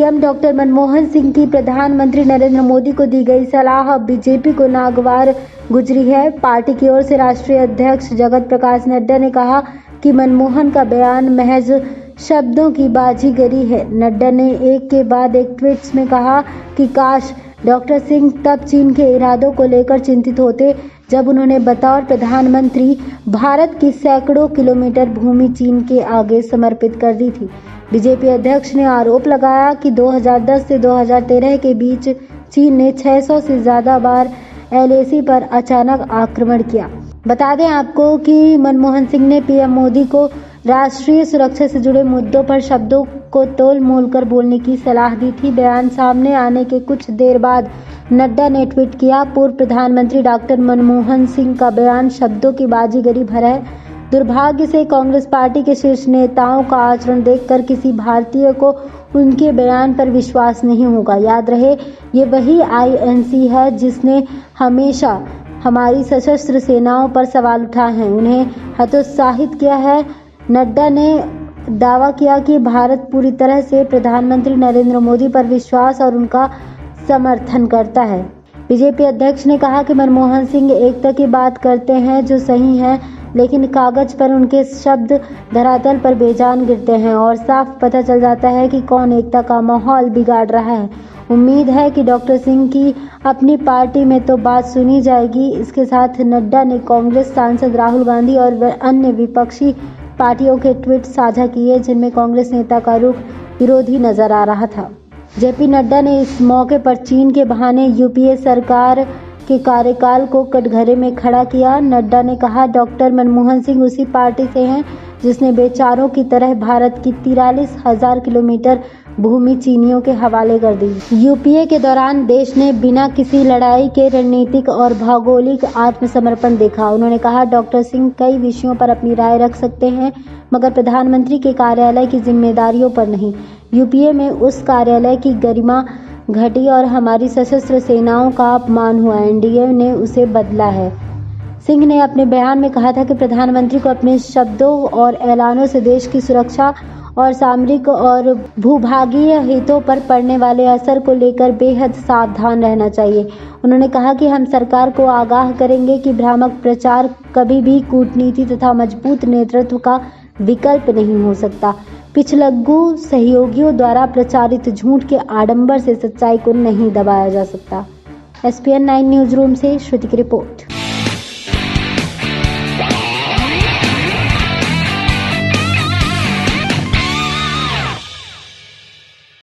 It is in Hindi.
पीएम डॉक्टर मनमोहन सिंह की प्रधानमंत्री नरेंद्र मोदी को दी गई सलाह अब बीजेपी को नागवार गुजरी है। पार्टी की ओर से राष्ट्रीय अध्यक्ष जगत प्रकाश नड्डा ने कहा कि मनमोहन का बयान महज शब्दों की बाजीगरी है। नड्डा ने एक के बाद एक ट्वीट्स में कहा कि काश डॉक्टर सिंह तब चीन के इरादों को लेकर चिंतित होते जब उन्होंने बतौर प्रधानमंत्री भारत की सैकड़ों किलोमीटर भूमि चीन के आगे समर्पित कर दी थी। बीजेपी अध्यक्ष ने आरोप लगाया कि 2010 से 2013 के बीच चीन ने 600 से ज़्यादा बार एलएसी पर अचानक आक्रमण किया। बता दें आपको कि मनमोहन सिंह ने पीएम मोदी को राष्ट्रीय सुरक्षा से जुड़े मुद्दों पर शब्दों को तोल मोल कर बोलने की सलाह दी थी। बयान सामने आने के कुछ देर बाद नड्डा ने ट्वीट किया, पूर्व प्रधानमंत्री डॉक्टर मनमोहन सिंह का बयान शब्दों की बाजीगरी भरा है। दुर्भाग्य से कांग्रेस पार्टी के शीर्ष नेताओं का आचरण देखकर किसी भारतीय को उनके बयान पर विश्वास नहीं होगा। याद रहे, ये वही आईएनसी है जिसने हमेशा हमारी सशस्त्र सेनाओं पर सवाल उठाए हैं, उन्हें हतोत्साहित किया है। नड्डा ने दावा किया कि भारत पूरी तरह से प्रधानमंत्री नरेंद्र मोदी पर विश्वास और उनका समर्थन करता है। बीजेपी अध्यक्ष ने कहा कि मनमोहन सिंह एकता की बात करते हैं जो सही है, लेकिन कागज पर उनके शब्द धरातल पर बेजान गिरते हैं और साफ पता चल जाता है कि कौन एकता का माहौल बिगाड़ रहा है। उम्मीद है कि डॉक्टर सिंह की अपनी पार्टी में तो बात सुनी जाएगी। इसके साथ नड्डा ने कांग्रेस सांसद राहुल गांधी और अन्य विपक्षी पार्टियों के ट्वीट साझा किए जिनमें कांग्रेस नेता का रुख विरोधी नजर आ रहा था। जेपी नड्डा ने इस मौके पर चीन के बहाने यूपीए सरकार के कार्यकाल को कटघरे में खड़ा किया। नड्डा ने कहा, डॉक्टर मनमोहन सिंह उसी पार्टी से हैं जिसने बेचारों की तरह भारत की 43,000 किलोमीटर भूमि चीनियों के हवाले कर दी। यूपीए के दौरान देश ने बिना किसी लड़ाई के रणनीतिक और भौगोलिक आत्मसमर्पण देखा। उन्होंने कहा, डॉक्टर सिंह कई विषयों पर अपनी राय रख सकते हैं मगर प्रधानमंत्री के कार्यालय की जिम्मेदारियों पर नहीं। यूपीए में उस कार्यालय की गरिमा घटी और हमारी सशस्त्र सेनाओं का अपमान हुआ। एनडीए ने उसे बदला है। सिंह ने अपने बयान में कहा था कि प्रधानमंत्री को अपने शब्दों और ऐलानों से देश की सुरक्षा और सामरिक और भूभागीय हितों पर पड़ने वाले असर को लेकर बेहद सावधान रहना चाहिए। उन्होंने कहा कि हम सरकार को आगाह करेंगे कि भ्रामक प्रचार कभी भी कूटनीति तथा मजबूत नेतृत्व का विकल्प नहीं हो सकता। पिछलग्गू सहयोगियों द्वारा प्रचारित झूठ के आडंबर से सच्चाई को नहीं दबाया जा सकता। SPN 9 न्यूज रूम से श्रुति की रिपोर्ट।